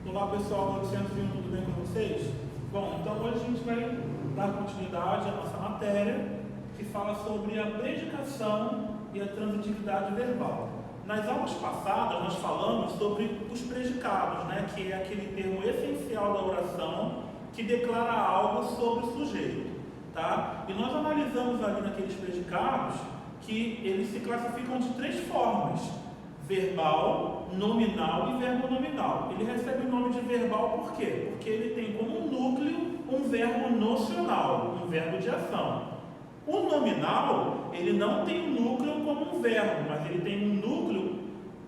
Olá pessoal, do Centro, tudo bem com vocês? Bom, então hoje a gente vai dar continuidade à nossa matéria que fala sobre a predicação e a transitividade verbal. Nas aulas passadas nós falamos sobre os predicados, que é aquele termo essencial da oração que declara algo sobre o sujeito, tá? E nós analisamos ali naqueles predicados que eles se classificam de três formas: verbal, nominal e verbo nominal. Ele recebe o nome de verbal por quê? Porque ele tem como núcleo um verbo nocional, um verbo de ação. O nominal, ele não tem um núcleo como um verbo, mas ele tem um núcleo,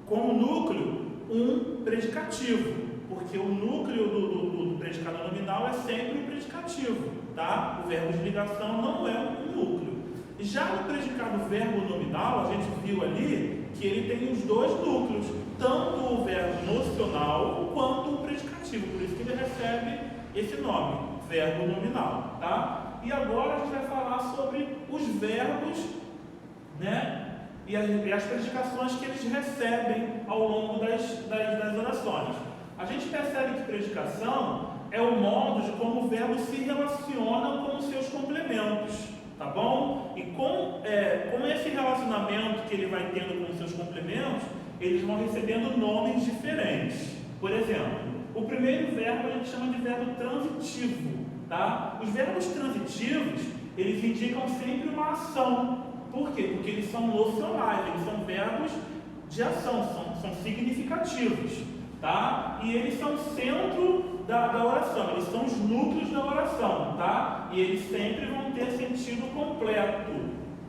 como núcleo, um predicativo, porque o núcleo do predicado nominal é sempre um predicativo, tá? O verbo de ligação não é um núcleo. Já no predicado verbo nominal, a gente viu ali que ele tem os dois núcleos, tanto o verbo nocional quanto o predicativo, por isso que ele recebe esse nome, verbo nominal, tá? E agora a gente vai falar sobre os verbos, e as predicações que eles recebem ao longo das orações. A gente percebe que predicação é o modo de como o verbo se relaciona com os seus complementos, tá bom? E com esse relacionamento que ele vai tendo com os seus complementos, eles vão recebendo nomes diferentes. Por exemplo, o primeiro verbo a gente chama de verbo transitivo, tá? Os verbos transitivos, eles indicam sempre uma ação. Por quê? Porque eles são nocionais, eles são verbos de ação, são significativos, tá? E eles são o centro da oração, eles são os núcleos da oração, tá? E eles sempre vão ter sentido completo,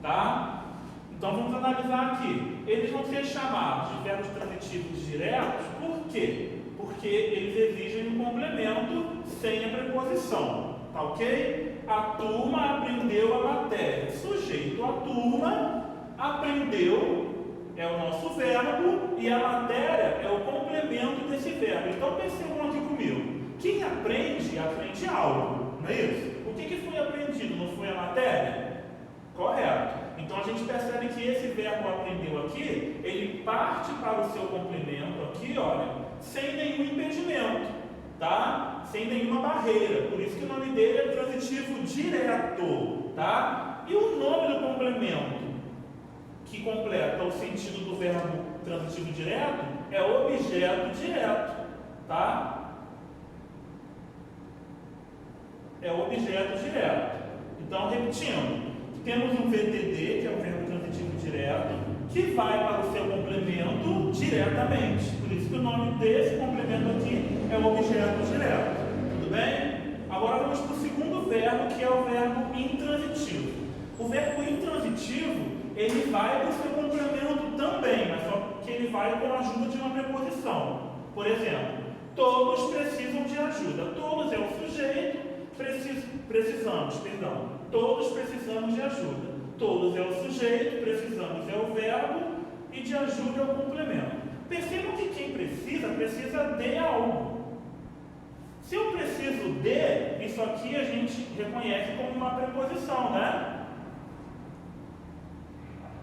tá? Então vamos analisar aqui. Eles vão ser chamados de verbos transitivos diretos, por quê? Porque eles exigem um complemento sem a preposição, tá ok? A turma aprendeu a matéria. Sujeito, a turma aprendeu é o nosso verbo e a matéria é o complemento desse verbo. Então percebam aqui comigo. Quem aprende algo, não é isso? O que foi aprendido? Não foi a matéria? Correto. Então a gente percebe que esse verbo aprendeu aqui, ele parte para o seu complemento aqui, olha, sem nenhum impedimento, tá? Sem nenhuma barreira. Por isso que o nome dele é transitivo direto, tá? E o nome do complemento que completa o sentido do verbo transitivo direto é objeto direto, tá? É objeto direto. Então, repetindo, temos um VTD, que é o verbo transitivo direto, que vai para o seu complemento diretamente. Por isso que o nome desse complemento aqui é objeto direto. Tudo bem? Agora vamos para o segundo verbo, que é o verbo intransitivo. O verbo intransitivo, ele vai para o seu complemento também, mas só que ele vai com a ajuda de uma preposição. Por exemplo, todos precisam de ajuda. Todos é o sujeito, todos precisamos de ajuda. Todos é o sujeito, precisamos é o verbo e de ajuda é o complemento. Percebam que quem precisa de algo. Se eu preciso de, isso aqui a gente reconhece como uma preposição, né?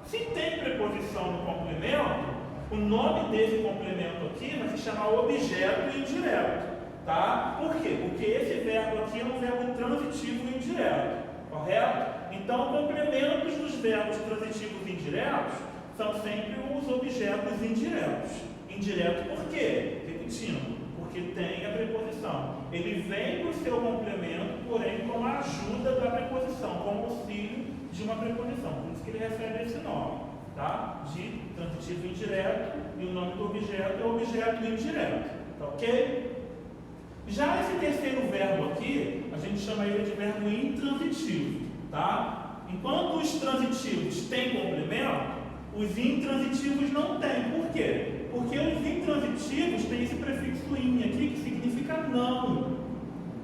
Se tem preposição no complemento, o nome desse complemento aqui vai se chamar objeto indireto. Tá? Por quê? Porque esse verbo aqui é um verbo transitivo indireto, correto? Então, complementos dos verbos transitivos indiretos são sempre os objetos indiretos. Indireto por quê? Repetindo, porque tem a preposição. Ele vem para o seu complemento, porém com a ajuda da preposição, com o auxílio de uma preposição. Por isso que ele recebe esse nome, tá? De transitivo indireto, e o nome do objeto é objeto indireto, tá ok? Já esse terceiro verbo aqui, a gente chama ele de verbo intransitivo, tá? Enquanto os transitivos têm complemento, os intransitivos não têm. Por quê? Porque os intransitivos têm esse prefixo in aqui que significa não.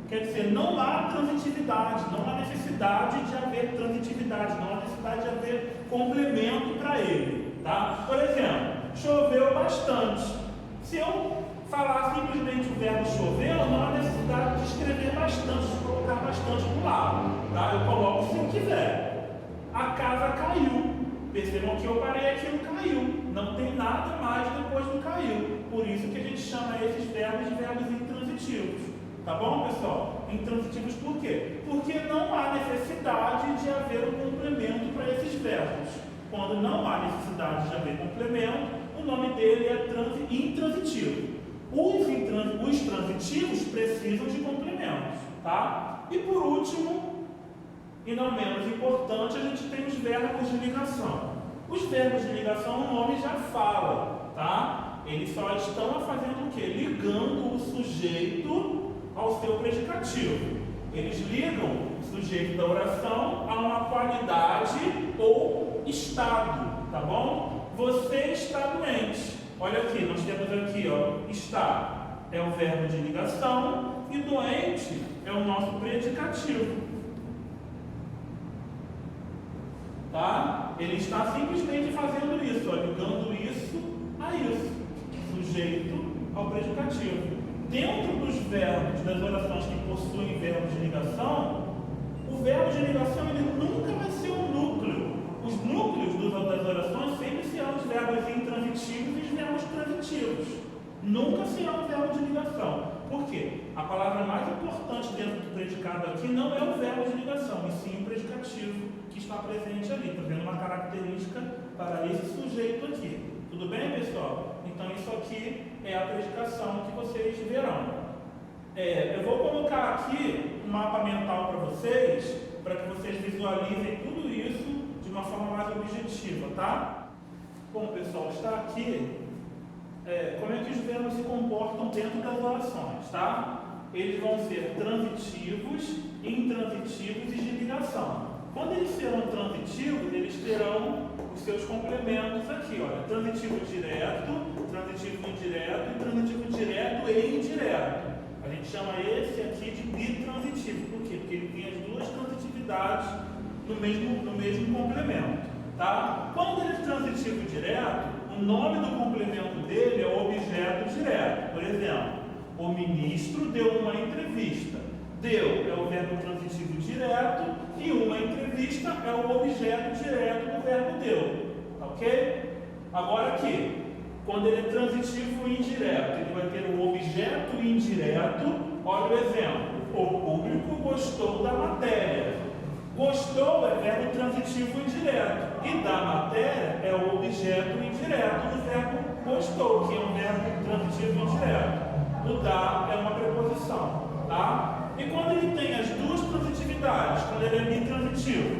Quer dizer, não há transitividade, não há necessidade de haver transitividade, não há necessidade de haver complemento para ele, tá? Por exemplo, choveu bastante. Se eu falar simplesmente o verbo chover, não há necessidade de escrever bastante, de colocar bastante do lado, tá? Eu coloco se eu quiser. A casa caiu. Percebam que eu parei aqui, não caiu. Não verbos intransitivos. Tá bom, pessoal? Intransitivos por quê? Porque não há necessidade de haver um complemento para esses verbos. Quando não há necessidade de haver complemento, o nome dele é intransitivo. Os transitivos precisam de complementos, tá? E por último, e não menos importante, a gente tem os verbos de ligação. Os verbos de ligação, o nome já fala, tá? Eles só estão fazendo o quê? Ligando o sujeito ao seu predicativo. Eles ligam o sujeito da oração a uma qualidade ou estado, tá bom? Você está doente. Olha aqui, nós temos aqui, ó, está é o verbo de ligação e doente é o nosso predicativo. Tá? Ele está simplesmente fazendo isso, ó, ligando isso a isso, sujeito ao predicativo. Dentro dos verbos, das orações que possuem verbos de ligação, o verbo de ligação ele nunca vai ser um núcleo. Os núcleos das orações sempre serão os verbos intransitivos e os verbos transitivos. Nunca será um verbo de ligação. Por quê? A palavra mais importante dentro do predicado aqui não é o verbo de ligação, e sim o predicativo que está presente ali. Está vendo uma característica para esse sujeito aqui. Tudo bem, pessoal? Então isso aqui é a predicação que vocês verão. Eu vou colocar aqui um mapa mental para vocês, para que vocês visualizem tudo isso de uma forma mais objetiva, tá? Bom, pessoal, está aqui como é que os verbos se comportam dentro das orações, tá? Eles vão ser transitivos, intransitivos e de ligação. Quando eles serão transitivos, eles terão os seus complementos aqui, olha, transitivo direto, transitivo indireto e transitivo direto e indireto. A gente chama esse aqui de bitransitivo. Por quê? Porque ele tem as duas transitividades no mesmo complemento, tá? Quando ele é transitivo direto, o nome do complemento dele é o objeto direto. Por exemplo, o ministro deu uma entrevista. Deu é o verbo transitivo direto e uma entrevista é o objeto direto do verbo deu. Ok? Agora aqui, quando ele é transitivo indireto, ele vai ter o objeto indireto. Olha o exemplo. O público gostou da matéria. Gostou é verbo transitivo indireto. E da matéria é o objeto indireto do verbo gostou, que é um verbo transitivo indireto. O da é uma preposição, tá? E quando ele tem as duas transitividades, quando ele é bitransitivo,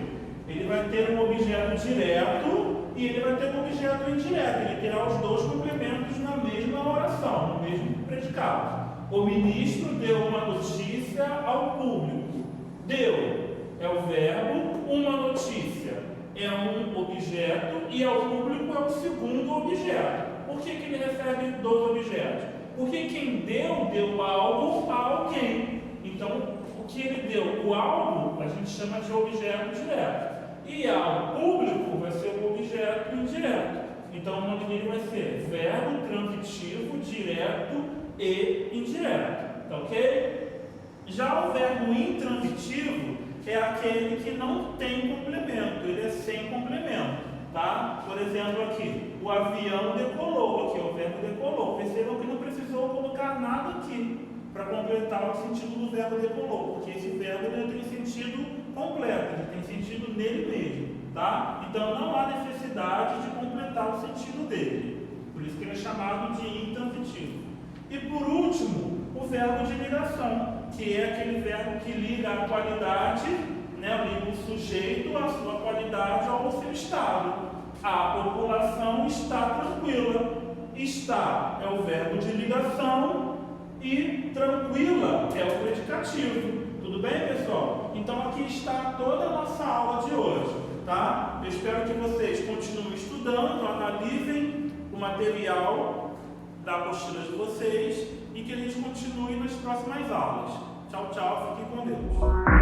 ele vai ter um objeto direto e ele vai ter um objeto indireto. Ele terá os dois complementos na mesma oração, no mesmo predicado. O ministro deu uma notícia ao público. Deu é o verbo, uma notícia é um objeto e ao público é o segundo objeto. Por que ele recebe dois objetos? Porque quem deu algo a alguém. Então, o que ele deu, o algo, a gente chama de objeto direto. E ao público vai ser o objeto indireto. Então, o nome dele vai ser verbo transitivo, direto e indireto. Tá ok? Já o verbo intransitivo é aquele que não tem complemento, ele é sem complemento, tá? Por exemplo aqui, o avião decolou, aqui o verbo decolou. Percebam que não precisou colocar nada aqui para completar o sentido do verbo decolou, porque esse verbo ele tem sentido completo, ele tem sentido nele mesmo, tá? Então não há necessidade de completar o sentido dele, por isso que ele é chamado de intransitivo. E por último, o verbo de ligação, que é aquele verbo que liga a qualidade, né, liga o sujeito à sua qualidade ou ao seu estado. A população está tranquila. Está é o verbo de ligação e tranquila é o predicativo. Tudo bem, pessoal? Então aqui está toda a nossa aula de hoje, tá? Eu espero que vocês continuem estudando, analisem o material da apostila de vocês e que a gente continue nas próximas aulas. Tchau, tchau, fiquem com Deus.